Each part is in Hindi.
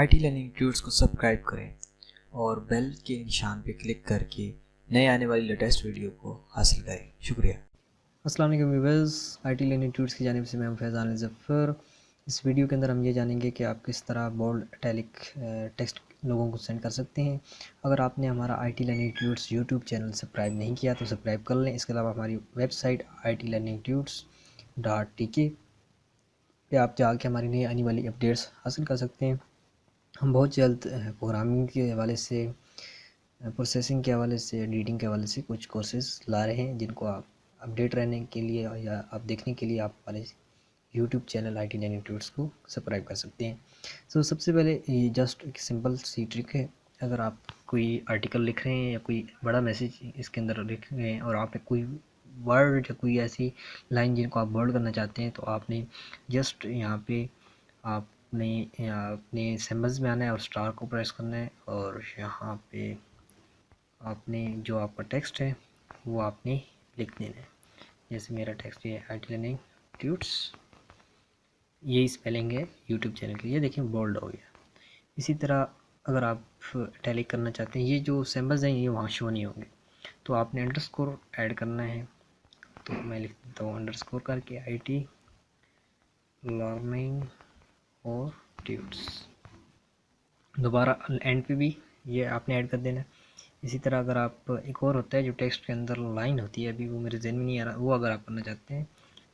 आईटी लर्निंग ट्यूट्स को सब्सक्राइब करें और बेल के निशान पर क्लिक करके नए आने वाली लेटेस्ट वीडियो को हासिल करें। शुक्रिया। अस्सलाम वालेकुम व्यूअर्स, आईटी लर्निंग ट्यूट्स की जानिब से मैं फैज़ान ज़फ़र। इस वीडियो के अंदर हम ये जानेंगे कि आप किस तरह बोल्ड इटैलिक टेक्स्ट लोगों को सेंड कर सकते हैं। अगर आपने हमारा IT learning tuts YouTube channel subscribe नहीं किया तो सब्सक्राइब कर लें। इसके अलावा हमारी वेबसाइट itlearningtuts.tk पे आप जाके हमारी नई आने वाली अपडेट्स हासिल कर सकते हैं। हम बहुत जल्द प्रोग्रामिंग के हवाले से, प्रोसेसिंग के हवाले से, एडिटिंग के हवाले से कुछ कोर्सेज ला रहे हैं जिनको आप अपडेट रहने के लिए या आप देखने के लिए आप हमारे YouTube channel IT learning tuts को सब्सक्राइब कर सकते हैं। सबसे पहले ये जस्ट एक सिंपल सी ट्रिक है। अगर आप कोई आर्टिकल लिख रहे हैं या कोई बड़ा मैसेज इसके अंदर लिख रहे हैं और आपने कोई वर्ड या कोई ऐसी लाइन जिनको आप बोल्ड करना चाहते हैं, तो आपने जस्ट यहाँ पे आपने सिंबल्स में आना है और स्टार को प्रेस करना है और यहाँ पे आपने जो आपका टेक्स्ट है वो आपने लिख देना है। जैसे मेरा टेक्स्ट ये आईटी लर्निंग ट्यूट्स, यही स्पेलिंग है यूट्यूब चैनल की, ये देखिए बोल्ड हो गया। इसी तरह अगर आप इटैलिक करना चाहते हैं, ये जो सिंबल्स हैं ये वहाँ शो नहीं होंगे, तो आपने अंडरस्कोर ऐड करना है। तो मैं लिख देता हूँ अंडरस्कोर करके आईटी लर्निंग और ट्यूट्स, दोबारा एंड पे भी ये आपने ऐड कर देना है। इसी तरह अगर आप एक और होता है जो टेक्स्ट के अंदर लाइन होती है, अभी वो मेरे जहन में नहीं आ रहा, वो अगर आप करना चाहते हैं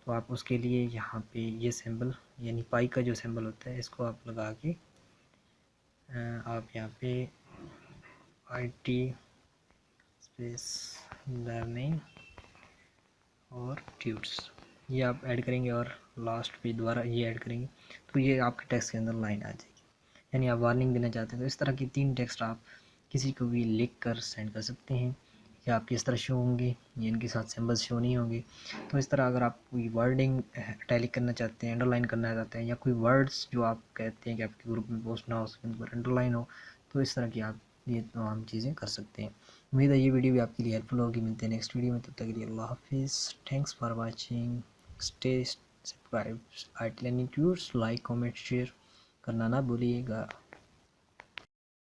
तो आप उसके लिए यहाँ पे ये सिंबल यानी पाई का जो सिंबल होता है इसको आप लगा के आप यहाँ पे आईटी स्पेस लर्निंग और ट्यूट्स ये आप ऐड करेंगे और लास्ट पे दोबारा ये ऐड करेंगे तो ये आपके टेक्स्ट के अंदर लाइन आ जाएगी। यानी आप वार्निंग देना चाहते हैं तो इस तरह की 3 टेक्स्ट आप किसी को भी लिख कर सेंड कर सकते हैं। या आपकी इस तरह शो होंगे, ये इनके साथ सिंबल्स शो नहीं होंगे। तो इस तरह अगर आप कोई वर्डिंग इटैलिक करना चाहते हैं, अंडरलाइन करना चाहते हैं, या कोई वर्ड्स जो आप कहते हैं कि आपके ग्रुप में पोस्ट ना हो सके पर अंडरलाइन हो, तो इस तरह की आप ये तमाम चीज़ें कर सकते हैं। उम्मीद है ये वीडियो भी आपके लिए हेल्पफुल होगी। मिलते हैं नेक्स्ट वीडियो में, तब तक के लिए अल्लाह हाफिज़। Thanks for watching. Stay subscribe IT learning tuts, like comment share करना ना भूलिएगा।